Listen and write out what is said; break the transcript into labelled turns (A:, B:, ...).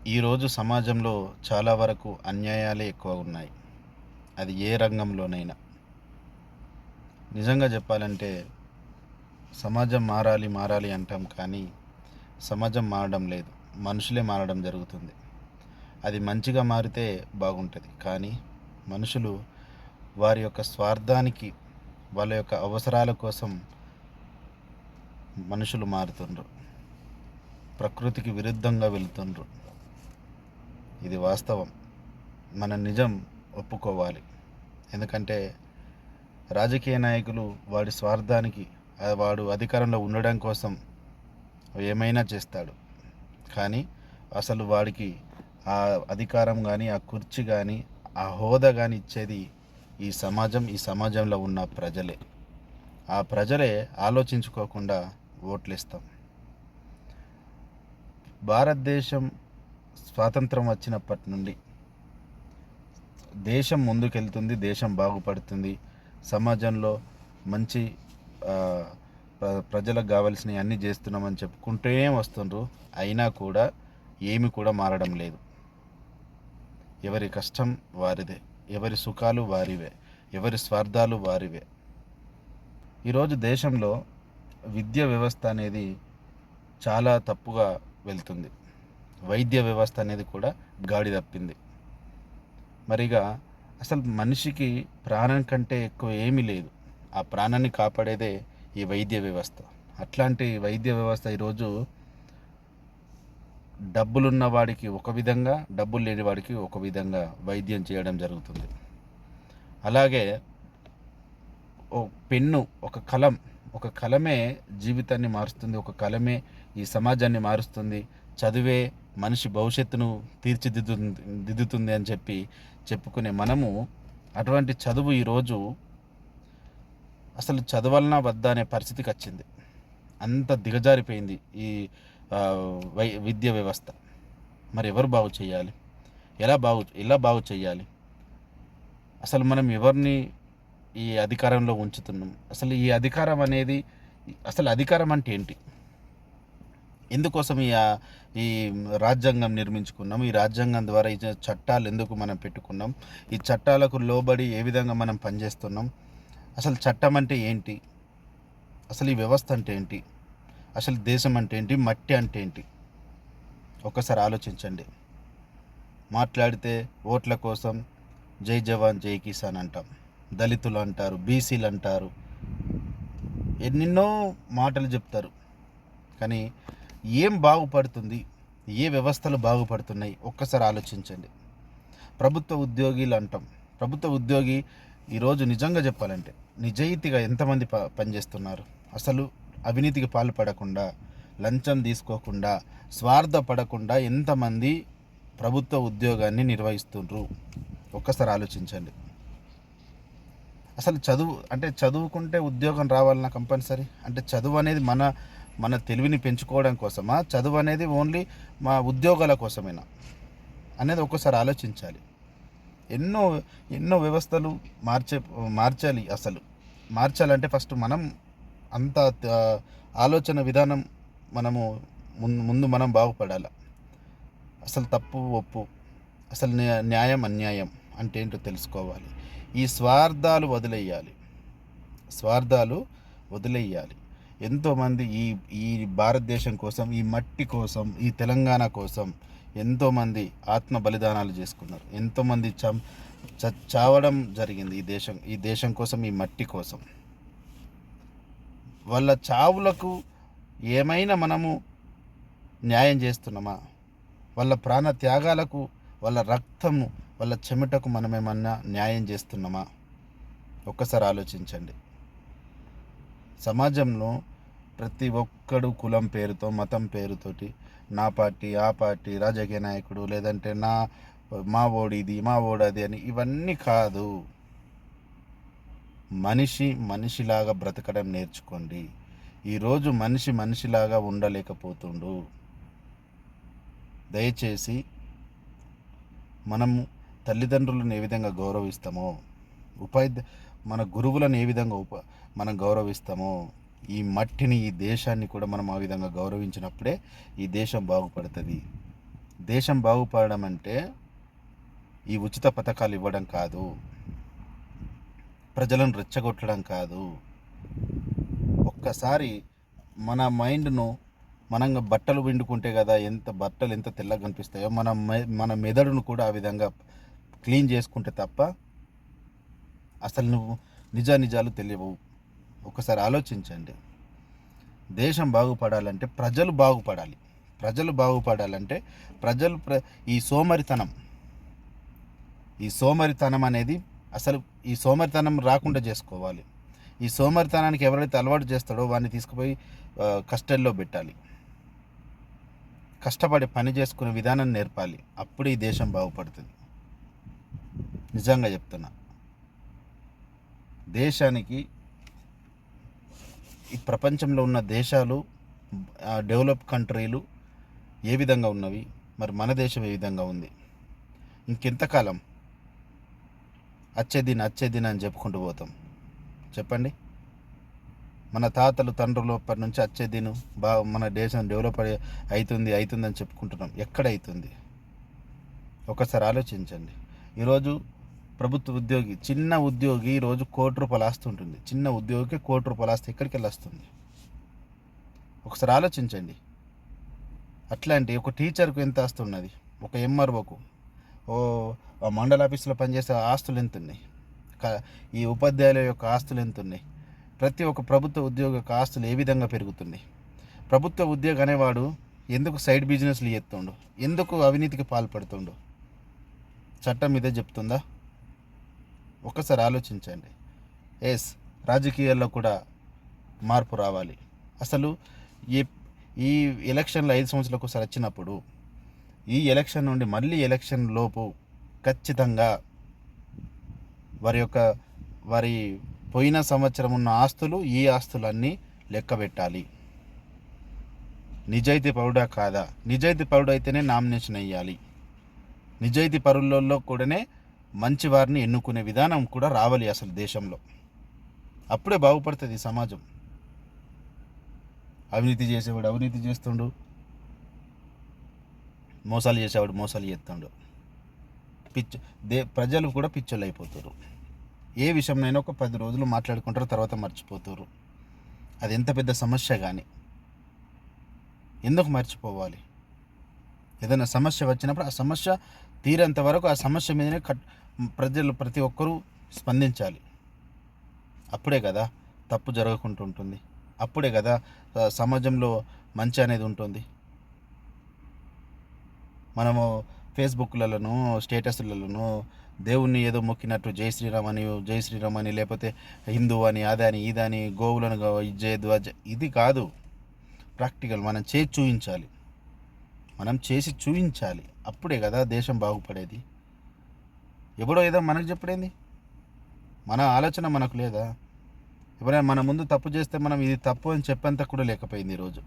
A: ఈరోజు సమాజంలో చాలా వరకు అన్యాయాలే ఎక్కువ ఉన్నాయి. అది ఏ రంగంలోనైనా. నిజంగా చెప్పాలంటే సమాజం మారాలి, మారాలి అంటాం కానీ సమాజం మారడం లేదు. మనుషులే మారడం జరుగుతుంది. అది మంచిగా మారితే బాగుంటుంది. కానీ మనుషులు వారి యొక్క స్వార్థానికి, వాళ్ళ యొక్క అవసరాల కోసం మనుషులు మారుతుండ్రు. ప్రకృతికి విరుద్ధంగా వెళుతుండ్రు. ఇది వాస్తవం. మన నిజం ఒప్పుకోవాలి. ఎందుకంటే రాజకీయ నాయకులు వాడి స్వార్థానికి వాడు అధికారంలో ఉండడం కోసం ఏమైనా చేస్తాడు. కానీ అసలు వాడికి ఆ అధికారం కానీ, ఆ కుర్చీ కానీ, ఆ హోదా కానీ ఇచ్చేది ఈ సమాజంలో ఉన్న ప్రజలే. ఆ ప్రజలే ఆలోచించుకోకుండా ఓట్లేస్తాం. భారతదేశం స్వాతంత్రం వచ్చినప్పటి నుండి దేశం ముందుకెళ్తుంది, దేశం బాగుపడుతుంది, సమాజంలో మంచి ఆ, ప్రజలకు కావాల్సినవి అన్నీ చేస్తున్నామని చెప్పుకుంటూనే వస్తుండ్రు. అయినా కూడా ఏమి కూడా మారడం లేదు. ఎవరి కష్టం వారిదే, ఎవరి సుఖాలు వారివే, ఎవరి స్వార్థాలు వారివే. ఈరోజు దేశంలో విద్యా వ్యవస్థ అనేది చాలా తప్పుగా వెళ్తుంది. వైద్య వ్యవస్థ అనేది కూడా గాడి తప్పింది. మరిగా అసలు మనిషికి ప్రాణం కంటే ఎక్కువ ఏమీ లేదు. ఆ ప్రాణాన్ని కాపాడేదే ఈ వైద్య వ్యవస్థ. అట్లాంటి వైద్య వ్యవస్థ ఈరోజు డబ్బులున్న వాడికి ఒక విధంగా, డబ్బులు లేని వాడికి ఒక విధంగా వైద్యం చేయడం జరుగుతుంది. అలాగే ఓ పెన్ను, ఒక కలమే జీవితాన్ని మారుస్తుంది. ఒక కలమే ఈ సమాజాన్ని మారుస్తుంది. చదివే మనిషి భవిష్యత్తును దిద్దుతుంది అని చెప్పుకునే మనము అటువంటి చదువు ఈరోజు అసలు చదవాలనా వద్దా అనే పరిస్థితికి వచ్చింది. అంత దిగజారిపోయింది ఈ విద్యా వ్యవస్థ. మరి ఎవరు బాగు చేయాలి? ఎలా బాగు చేయాలి? అసలు మనం ఎవరిని ఈ అధికారంలో ఉంచుతున్నాం? అసలు ఈ అధికారం అనేది, అసలు అధికారం అంటే ఏంటి? ఎందుకోసం ఈ రాజ్యాంగం నిర్మించుకున్నాం? ఈ రాజ్యాంగం ద్వారా ఈ చట్టాలు ఎందుకు మనం పెట్టుకున్నాం? ఈ చట్టాలకు లోబడి ఏ విధంగా మనం పనిచేస్తున్నాం? అసలు చట్టం అంటే ఏంటి? అసలు ఈ వ్యవస్థ అంటే ఏంటి? అసలు దేశం అంటే ఏంటి? మట్టి అంటే ఏంటి? ఒక్కసారి ఆలోచించండి. మాట్లాడితే ఓట్ల కోసం జై జవాన్ జై కిసాన్ అంటాం, దళితులు అంటారు, బీసీలు అంటారు, ఎన్నెన్నో మాటలు చెప్తారు. కానీ ఏం బాగుపడుతుంది? ఏ వ్యవస్థలు బాగుపడుతున్నాయి? ఒక్కసారి ఆలోచించండి. ప్రభుత్వ ఉద్యోగులు అంటాం. ప్రభుత్వ ఉద్యోగి ఈరోజు నిజంగా చెప్పాలంటే నిజాయితీగా ఎంతమంది పనిచేస్తున్నారు? అసలు అవినీతికి పాల్పడకుండా, లంచం తీసుకోకుండా, స్వార్థపడకుండా ఎంతమంది ప్రభుత్వ ఉద్యోగాన్ని నిర్వహిస్తుండ్రు? ఒక్కసారి ఆలోచించండి. అసలు చదువుకుంటే ఉద్యోగం రావాలన్నా కంపల్సరీ అంటే చదువు అనేది మన తెలివిని పెంచుకోవడం కోసమా? చదువు అనేది ఓన్లీ మా ఉద్యోగాల కోసమేనా అనేది ఒక్కసారి ఆలోచించాలి. ఎన్నో ఎన్నో వ్యవస్థలు మార్చాలి. అసలు మార్చాలంటే ఫస్ట్ మనం అంత ఆలోచన విధానం మనము ముందు మనం బాగుపడాలి. అసలు తప్పు ఒప్పు, అసలు న్యాయం అన్యాయం అంటే ఏంటో తెలుసుకోవాలి. ఈ స్వార్థాలు వదిలేయాలి. ఎంతోమంది ఈ భారతదేశం కోసం, ఈ మట్టి కోసం, ఈ తెలంగాణ కోసం ఎంతోమంది ఆత్మ బలిదానాలు చేసుకున్నారు. ఎంతోమంది చావడం జరిగింది ఈ దేశం కోసం, ఈ మట్టి కోసం. వాళ్ళ చావులకు ఏమైనా మనము న్యాయం చేస్తున్నామా? వాళ్ళ ప్రాణ త్యాగాలకు, వాళ్ళ రక్తము, వాళ్ళ చెమటకు మనమేమన్నా న్యాయం చేస్తున్నామా? ఒక్కసారి ఆలోచించండి. సమాజంలో ప్రతి ఒక్కడు కులం పేరుతో, మతం పేరుతోటి నా పార్టీ, ఆ పార్టీ, రాజకీయ నాయకుడు, లేదంటే మా ఓడి ఇది, మా ఓడది అని ఇవన్నీ కాదు. మనిషిలాగా బ్రతకడం నేర్చుకోండి. ఈరోజు మనిషిలాగా ఉండలేకపోతుండు. దయచేసి మనము తల్లిదండ్రులను ఏ విధంగా గౌరవిస్తామో, మన గురువులను ఏ విధంగా మనం గౌరవిస్తామో, ఈ మట్టిని, ఈ దేశాన్ని కూడా మనం ఆ విధంగా గౌరవించినప్పుడే ఈ దేశం బాగుపడుతుంది. దేశం బాగుపడడం అంటే ఈ ఉచిత పథకాలు ఇవ్వడం కాదు, ప్రజలను రెచ్చగొట్టడం కాదు. ఒక్కసారి మన మైండ్ను మనం బట్టలు పిండుకుంటే కదా బట్టలు ఎంత తెల్లగా కనిపిస్తాయో మన మెదడును కూడా ఆ విధంగా క్లీన్ చేసుకుంటే తప్ప అసలు నువ్వు నిజాలు తెలియవు. ఒకసారి ఆలోచించండి. దేశం బాగుపడాలంటే ప్రజలు బాగుపడాలి. ప్రజలు బాగుపడాలంటే ఈ సోమరితనం అనేది అసలు ఈ సోమరితనం రాకుండా చేసుకోవాలి. ఈ సోమరితనానికి ఎవరైతే అలవాటు చేస్తాడో వాడిని తీసుకుపోయి కష్టంలో పెట్టాలి. కష్టపడి పని చేసుకునే విధానం నేర్పాలి. అప్పుడు ఈ దేశం బాగుపడుతుంది. నిజంగా చెప్తున్నా. దేశానికి ఈ ప్రపంచంలో ఉన్న దేశాలు, డెవలప్ కంట్రీలు ఏ విధంగా ఉన్నవి, మరి మన దేశం ఏ విధంగా ఉంది? ఇంకెంతకాలం అచ్చేదిన అని చెప్పుకుంటూ పోతాం చెప్పండి? మన తాతలు తండ్రులు అప్పటి నుంచి అచ్చేదిను మన దేశం డెవలప్ అవుతుందని చెప్పుకుంటున్నాం. ఎక్కడ అవుతుంది? ఒకసారి ఆలోచించండి. ఈరోజు ప్రభుత్వ ఉద్యోగి, చిన్న ఉద్యోగి ఈరోజు ₹1,00,00,000 ఆస్తి ఉంటుంది. చిన్న ఉద్యోగికి ₹1,00,00,000 ఆస్తి ఎక్కడికి వెళ్ళి వస్తుంది? ఒకసారి ఆలోచించండి. అట్లాంటి ఒక టీచర్కు ఎంత ఆస్తి ఉన్నది? ఒక ఎంఆర్ఓకు, మండల ఆఫీసులో పనిచేసే ఆస్తులు ఎంత ఉన్నాయి? ఈ ఉపాధ్యాయుల యొక్క ఆస్తులు ఎంత ఉన్నాయి? ప్రతి ఒక్క ప్రభుత్వ ఉద్యోగ యొక్క ఆస్తులు ఏ విధంగా పెరుగుతున్నాయి? ప్రభుత్వ ఉద్యోగి అనేవాడు ఎందుకు సైడ్ బిజినెస్లు చేస్తుండు? ఎందుకు అవినీతికి పాల్పడుతుండు? చట్టం ఇదే చెప్తుందా? ఒక్కసారి ఆలోచించండి. రాజకీయాల్లో కూడా మార్పు రావాలి. అసలు ఈ ఎలక్షన్లు 5 సంవత్సరాలకు ఒకసారి వచ్చినప్పుడు ఈ ఎలక్షన్ నుండి మళ్ళీ ఎలక్షన్ లోపు ఖచ్చితంగా వారి పోయిన సంవత్సరం ఉన్న ఆస్తులు, ఈ ఆస్తులన్నీ లెక్క పెట్టాలి. నిజాయితీ పరుడా కాదా? నిజాయితీ పరుడు అయితేనే నామినేషన్ వేయాలి. నిజాయితీ పరులలో కూడానే మంచి వారిని ఎన్నుకునే విధానం కూడా రావాలి అసలు దేశంలో. అప్పుడే బాగుపడుతుంది ఈ సమాజం. అవినీతి చేసేవాడు అవినీతి చేస్తుండు, మోసాలు చేసేవాడు మోసాలు చేస్తుండు. ప్రజలు కూడా పిచ్చోళ్ళు అయిపోతారు. ఏ విషయంనైనా ఒక 10 రోజులు మాట్లాడుకుంటారు, తర్వాత మర్చిపోతారు. అది ఎంత పెద్ద సమస్య కానీ ఎందుకు మర్చిపోవాలి? ఏదైనా సమస్య వచ్చినప్పుడు ఆ సమస్య తీరేంత వరకు ఆ సమస్య మీదనే ప్రజలు ప్రతి ఒక్కరూ స్పందించాలి. అప్పుడే కదా తప్పు జరగకుండా ఉంటుంది. అప్పుడే కదా సమాజంలో మంచి అనేది ఉంటుంది. మనము ఫేస్బుక్లలోనూ స్టేటస్లలోనూ దేవుణ్ణి ఏదో మొక్కినట్టు జై శ్రీరామ్ అని లేకపోతే హిందూ అని అదని ఇదని గోవులను ఇజ్జేదు ఇది కాదు. ప్రాక్టికల్ మనం చేసి చూపించాలి. అప్పుడే కదా దేశం బాగుపడేది. ఎవడో ఏదో మనకు చెప్పడేంది? మన ఆలోచన మనకు లేదా? ఎవరైనా మన ముందు తప్పు చేస్తే మనం ఇది తప్పు అని చెప్పేంత కూడా లేకపోయింది ఈరోజు.